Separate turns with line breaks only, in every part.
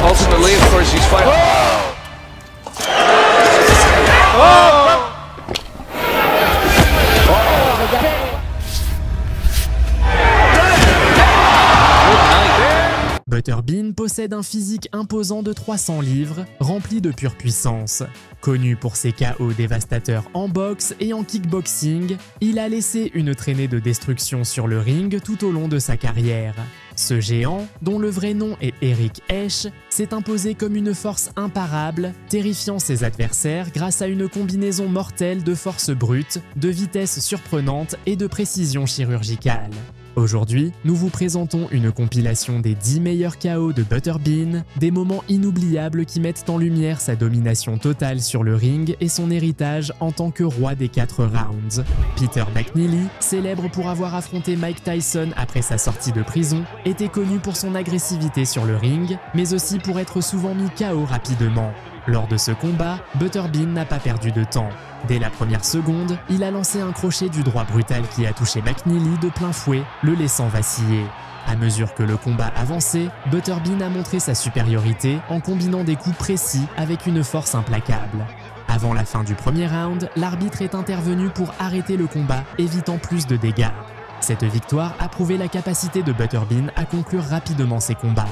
Ultimately, of course, he's fighting.
Butterbean possède un physique imposant de 300 livres, rempli de pure puissance. Connu pour ses KO dévastateurs en boxe et en kickboxing, il a laissé une traînée de destruction sur le ring tout au long de sa carrière. Ce géant, dont le vrai nom est Eric Esch, s'est imposé comme une force imparable, terrifiant ses adversaires grâce à une combinaison mortelle de force brute, de vitesse surprenante et de précision chirurgicale. Aujourd'hui, nous vous présentons une compilation des 10 meilleurs KO de Butterbean, des moments inoubliables qui mettent en lumière sa domination totale sur le ring et son héritage en tant que roi des 4 rounds. Peter McNeely, célèbre pour avoir affronté Mike Tyson après sa sortie de prison, était connu pour son agressivité sur le ring, mais aussi pour être souvent mis KO rapidement. Lors de ce combat, Butterbean n'a pas perdu de temps. Dès la première seconde, il a lancé un crochet du droit brutal qui a touché McNeely de plein fouet, le laissant vaciller. À mesure que le combat avançait, Butterbean a montré sa supériorité en combinant des coups précis avec une force implacable. Avant la fin du premier round, l'arbitre est intervenu pour arrêter le combat, évitant plus de dégâts. Cette victoire a prouvé la capacité de Butterbean à conclure rapidement ses combats.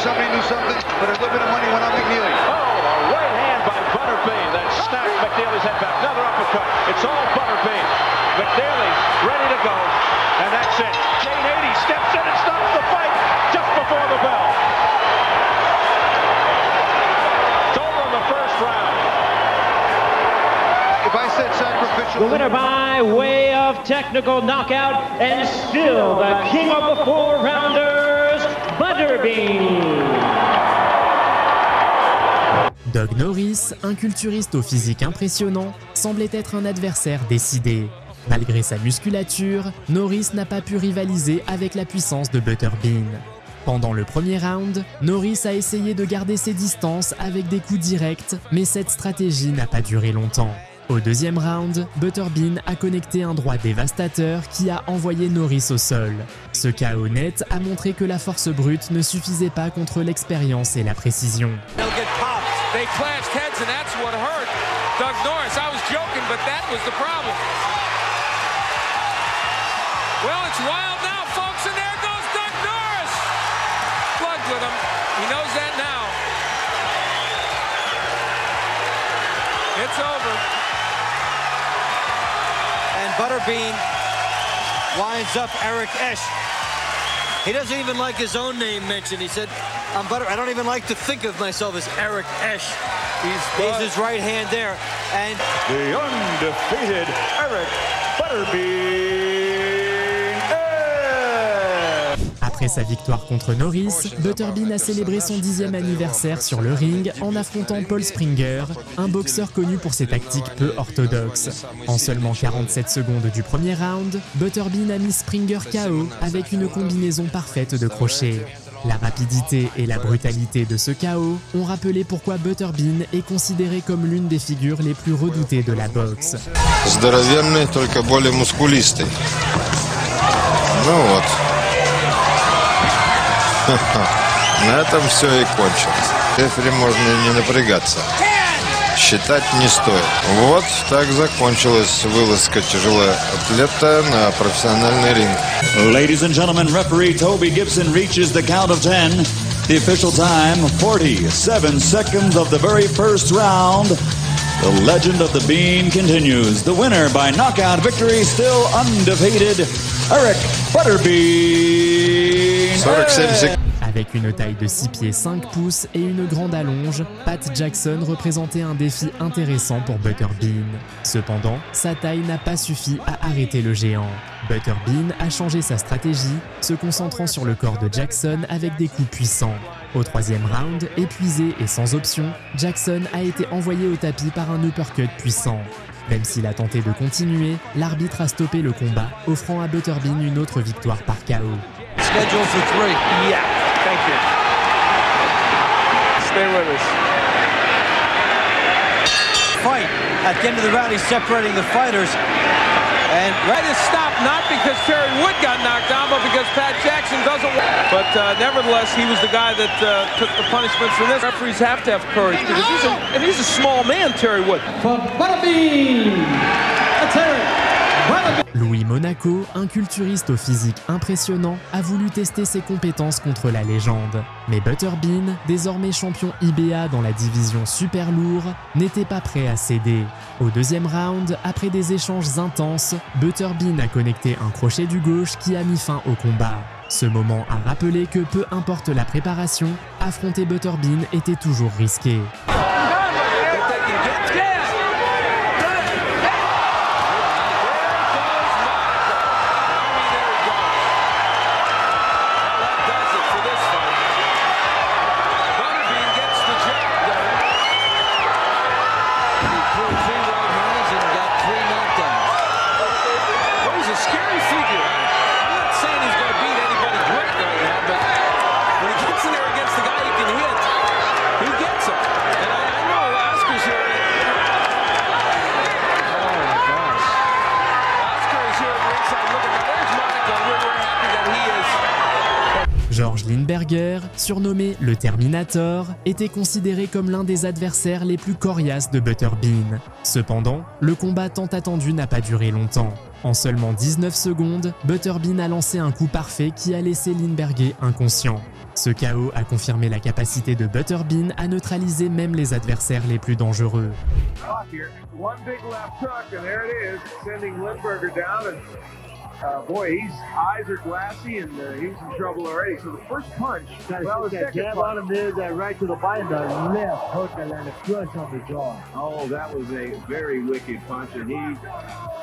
Somebody knew something, but a little bit of money went on McNeely.
Oh, a right hand by Butterbean that snapped McNeely's head back. Another uppercut. It's all Butterbean. McNeely ready to go, and that's it. Jane Hady steps in and stops the fight just before the bell. It's over in the first round.
If I said sacrificial...
The winner by way of technical knockout, and still the king of the 4-rounders, Butterbean.
Doug Norris, un culturiste au physique impressionnant, semblait être un adversaire décidé. Malgré sa musculature, Norris n'a pas pu rivaliser avec la puissance de Butterbean. Pendant le premier round, Norris a essayé de garder ses distances avec des coups directs, mais cette stratégie n'a pas duré longtemps. Au deuxième round, Butterbean a connecté un droit dévastateur qui a envoyé Norris au sol. Ce KO net a montré que la force brute ne suffisait pas contre l'expérience et la précision.
They clashed heads, and that's what hurt Doug Norris. I was joking, but that was the problem. Well, it's wild now, folks, and there goes Doug Norris. Plugged with him. He knows that now. It's over.
And Butterbean winds up Eric Esch. He doesn't even like his own name mentioned. He said, I don't even like to think of myself as Eric Esch. He's his right hand there. And
the undefeated Eric Butterbean.
Après sa victoire contre Norris, Butterbean a célébré son 10e anniversaire sur le ring en affrontant Paul Springer, un boxeur connu pour ses tactiques peu orthodoxes. En seulement 47 secondes du premier round, Butterbean a mis Springer KO avec une combinaison parfaite de crochets. La rapidité et la brutalité de ce KO ont rappelé pourquoi Butterbean est considéré comme l'une des figures les plus redoutées de la boxe.
Здоровенный, только более мускулистый. Ну вот. На этом все и кончилось. Рефери можно и не напрягаться. Считать не стоит. Вот так закончилась вылазка тяжелоатлета на профессиональный ринг.
Ladies and gentlemen, referee Toby Gibson reaches the count of 10. The official time, 47 seconds of the very first round. The legend of the Bean continues. The winner by knockout victory, still undefeated, Eric Butterbean.
47 secondes.
Avec une taille de 6 pieds 5 pouces et une grande allonge, Pat Jackson représentait un défi intéressant pour Butterbean. Cependant, sa taille n'a pas suffi à arrêter le géant. Butterbean a changé sa stratégie, se concentrant sur le corps de Jackson avec des coups puissants. Au troisième round, épuisé et sans option, Jackson a été envoyé au tapis par un uppercut puissant. Même s'il a tenté de continuer, l'arbitre a stoppé le combat, offrant à Butterbean une autre victoire par KO.
schedule for 3.
Yeah, thank you. Stay with us.
Fight. At the end of the round, he's separating the fighters. And
Right to stop, not because Terry Wood got knocked down, but because Pat Jackson doesn't want... But nevertheless, he was the guy that took the punishment for this. Referees have to have courage because he's a small man, Terry Wood.
For Butterbean, Terry Butterbean.
Louis Monaco, un culturiste au physique impressionnant, a voulu tester ses compétences contre la légende. Mais Butterbean, désormais champion IBA dans la division super lourd, n'était pas prêt à céder. Au deuxième round, après des échanges intenses, Butterbean a connecté un crochet du gauche qui a mis fin au combat. Ce moment a rappelé que peu importe la préparation, affronter Butterbean était toujours risqué. George Lindberger, surnommé le Terminator, était considéré comme l'un des adversaires les plus coriaces de Butterbean. Cependant, le combat tant attendu n'a pas duré longtemps. En seulement 19 secondes, Butterbean a lancé un coup parfait qui a laissé Lindberger inconscient. Ce KO a confirmé la capacité de Butterbean à neutraliser même les adversaires les plus dangereux.
Boy, his eyes are glassy and he's in trouble already. So the first punch, well,
that jab on him there, that right to the body, the left hook and then a crunch on the jaw.
Oh, that was a very wicked punch, and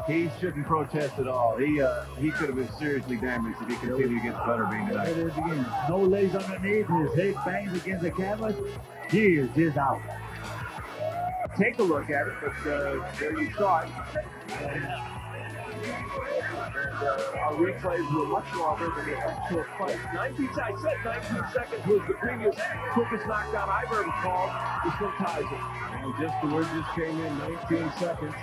he shouldn't protest at all. He could have been seriously damaged if he continued against Butterbean tonight.
There it is again. No legs underneath, his head bangs against the canvas. He is just out.
Take a look at it, but there you saw it. Our replays were much longer than the actual fight. 19 seconds was the previous quickest knockdown I've ever called. This one ties it. Well, just the word just came in, 19 seconds.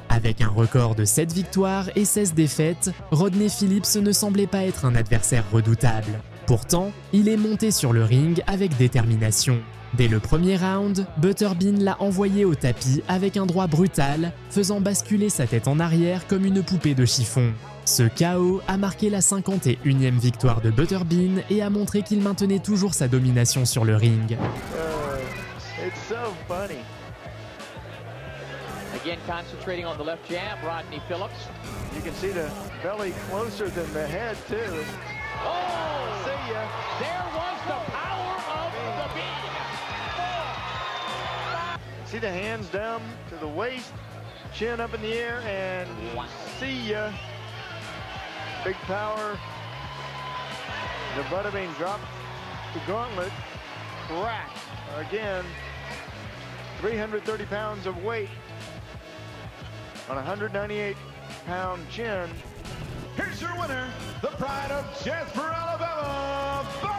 Avec un record de 7 victoires et 16 défaites, Rodney Phillips ne semblait pas être un adversaire redoutable. Pourtant, il est monté sur le ring avec détermination. Dès le premier round, Butterbean l'a envoyé au tapis avec un droit brutal, faisant basculer sa tête en arrière comme une poupée de chiffon. Ce KO a marqué la 51e victoire de Butterbean et a montré qu'il maintenait toujours sa domination sur le ring.
It's so funny.
Again, concentrating on the left jab, Rodney Phillips.
You can see the belly closer than the head, too.
Oh!
See ya.
There was the power of the beat.
See the hands down to the waist, chin up in the air, and see ya. Big power. The Butterbean dropped the gauntlet. Crack. Again, 330 pounds of weight on a 198-pound chin.
Here's your winner, the pride of Jasper, Alabama, Butterbean!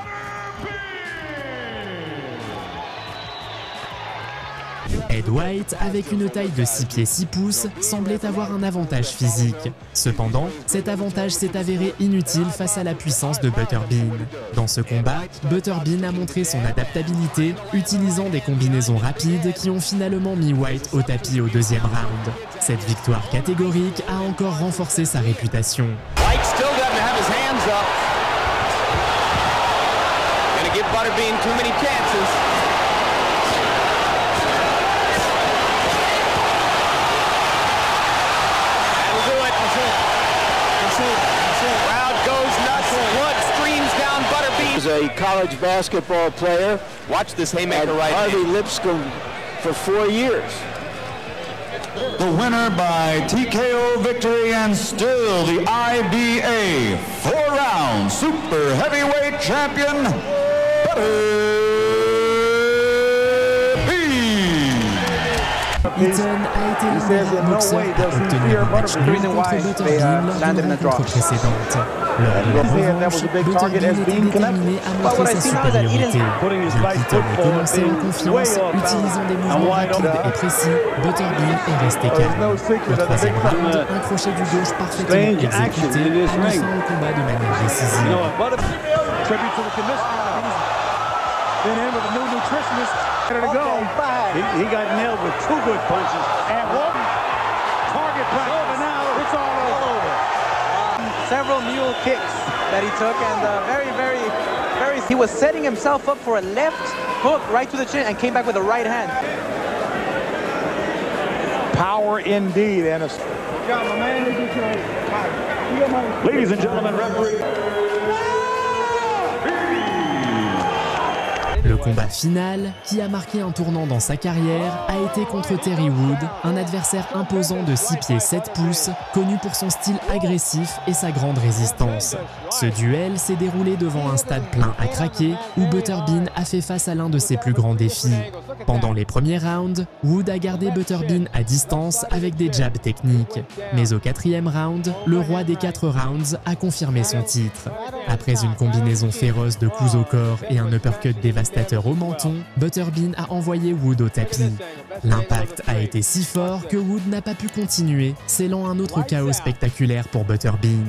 Ed White, avec une taille de 6 pieds 6 pouces, semblait avoir un avantage physique. Cependant, cet avantage s'est avéré inutile face à la puissance de Butterbean. Dans ce combat, Butterbean a montré son adaptabilité, utilisant des combinaisons rapides qui ont finalement mis White au tapis au deuxième round. Cette victoire catégorique a encore renforcé sa réputation.
White still doesn't have his hands up. Gonna give Butterbean too many chances.
A college basketball player.
Watch this haymaker right
Harvey Lipscomb for 4 years.
The winner by TKO victory and still the IBA 4-round super heavyweight champion, Butterbean.
Eaton a été l'un des rares boxeurs à obtenir un match nul contre Butterbean lors d'une rencontre précédente. Lors de leur revanche, Butterbean était déterminé à montrer sa supériorité. Bien qu'Eaton ait commencé en confiance, utilisant des mouvements rapides et précis, Butterbean est resté calme. Au troisième round, un crochet du gauche parfaitement exécuté a mis fin au combat de manière décisive.
In him with a new nutritionist. Ready to go. He got nailed with 2 good punches. And one target practice. Now it's all over.
Several mule kicks that he took, and very. He was setting himself up for a left hook right to the chin and came back with a right hand.
Power indeed, and ladies and gentlemen, referee.
Le combat final, qui a marqué un tournant dans sa carrière, a été contre Terry Wood, un adversaire imposant de 6 pieds 7 pouces, connu pour son style agressif et sa grande résistance. Ce duel s'est déroulé devant un stade plein à craquer, où Butterbean a fait face à l'un de ses plus grands défis. Pendant les premiers rounds, Wood a gardé Butterbean à distance avec des jabs techniques. Mais au 4e round, le roi des 4 rounds a confirmé son titre. Après une combinaison féroce de coups au corps et un uppercut dévastateur au menton, Butterbean a envoyé Wood au tapis. L'impact a été si fort que Wood n'a pas pu continuer, scellant un autre chaos spectaculaire pour Butterbean.